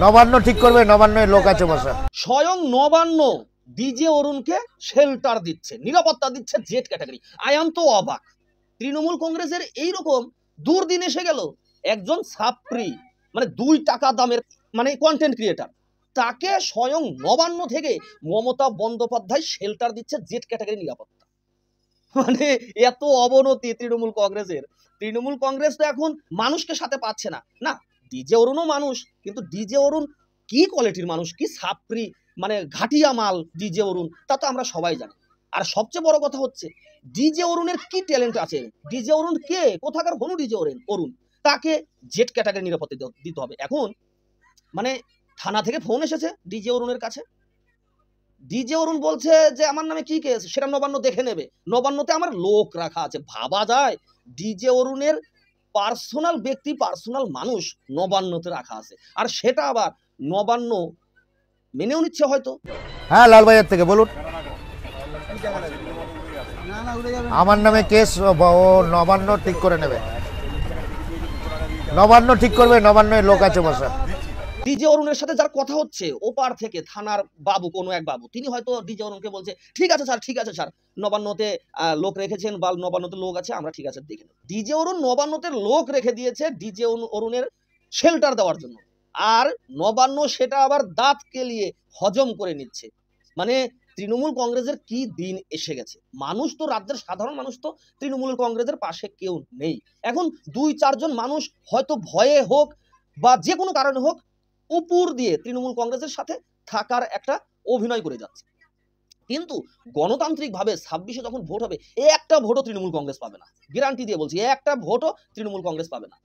নবান্ন ঠিক করবে, নবান্নের লোক আছে বসা। স্বয়ং নবান্ন ডিজে অরুণকে শেল্টার দিচ্ছে, নিরাপত্তা দিচ্ছে জেড ক্যাটাগরি। আয়ান তো অবাক, তৃণমূল কংগ্রেসের এইরকম দুর্দিন এসে গেল। একজন ছাত্রী মানে 2 টাকা দামের মানে কন্টেন্ট ক্রিয়েটার, তাকে স্বয়ং নবান্ন থেকে মমতা বন্দ্যোপাধ্যায় শেল্টার দিচ্ছে জেড ক্যাটাগরি নিরাপত্তা। মানে এত অবনতি তৃণমূল কংগ্রেসের। তৃণমূল কংগ্রেস তো এখন মানুষকে সাথে পাচ্ছে না। না, ডিজে অরুণও মানুষ, কিন্তু ডিজে অরুণ কি কোয়ালিটির মানুষ, কি ছাত্রী মানে ঘাটিয়া মাল ডিজে অরুণ, তা তো আমরা সবাই জানি। আর সবচেয়ে বড় কথা হচ্ছে ডিজে অরুণের কি ট্যালেন্ট আছে। ডিজে অরুণ কে, কোথাকার হনু ডিজে অরুণ, তাকে জেড ক্যাটাগরি নিরাপত্তা দিতে হবে। এখন মানে থানা থেকে ফোন এসেছে ডিজে অরুণের কাছে। ডিজে অরুণ বলছে যে আমার নামে কি কেস সেটা নবান্ন দেখে নেবে, নবান্নতে আমার লোক রাখা আছে। ভাবা যায়, ডিজে অরুণের পার্সোনাল ব্যক্তি, পার্সোনাল মানুষ নবান্নতে রাখা আছে, আর সেটা আবার নবান্ন মেনেও নিচ্ছে হয়তো। হ্যাঁ, লালবাজার থেকে বলুন। আমার নামে কেস ও নবান্ন ঠিক করে নেবে, নবান্ন ঠিক করবে, নবান্নের লোক আছে বসা। ডিজে অরুণের সাথে যার কথা হচ্ছে ওপার থেকে থানার বাবু, কোনো এক বাবু, তিনি হয়তো ডিজে অরুণকে বলছে ঠিক আছে স্যার, ঠিক আছে স্যার, নবান্নতে লোক রেখেছেন বা নবান্নতে লোক আছে, আমরা ঠিক আছে দেখে নেব। ডিজে অরুণ নবান্নতে লোক রেখে দিয়েছে ডিজে অরুণের শেল্টার দেওয়ার জন্য, আর নবান্ন সেটা আবার দাঁত কেলিয়ে হজম করে নিচ্ছে। মানে তৃণমূল কংগ্রেসের কি দিন এসে গেছে। মানুষ তো, রাজ্যের সাধারণ মানুষ তো তৃণমূল কংগ্রেসের পাশে কেউ নেই। এখন 2-4 জন মানুষ হয়তো ভয়ে হোক বা যে কোনো কারণে হোক উপর দিয়ে তৃণমূল কংগ্রেসের সাথে থাকার একটা অভিনয় করে যাচ্ছে। কিন্তু গণতান্ত্রিকভাবে 26-এ যখন ভোট হবে, একটা ভোটও তৃণমূল কংগ্রেস পাবে না, গ্যারান্টি দিয়ে বলছি, একটা ভোটও তৃণমূল কংগ্রেস পাবে না।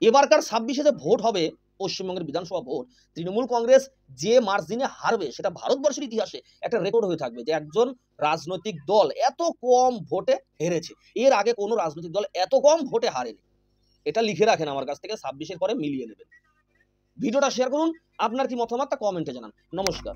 এবারকার 26-এ যে ভোট হবে, পশ্চিমবঙ্গের বিধানসভা ভোট, তৃণমূল কংগ্রেস যে মার্জিনে হারবে সেটা ভারতবর্ষের ইতিহাসে একটা রেকর্ড হয়ে থাকবে যে একজন রাজনৈতিক দল এত কম ভোটে হেরেছে। এর আগে কোনো রাজনৈতিক দল এত কম ভোটে হারেনি। এটা লিখে রাখেন আমার কাছ থেকে, 26-এর পরে মিলিয়ে নেবেন। ভিডিওটা শেয়ার করুন, আপনার কি মতামত তা কমেন্টে জানান। নমস্কার।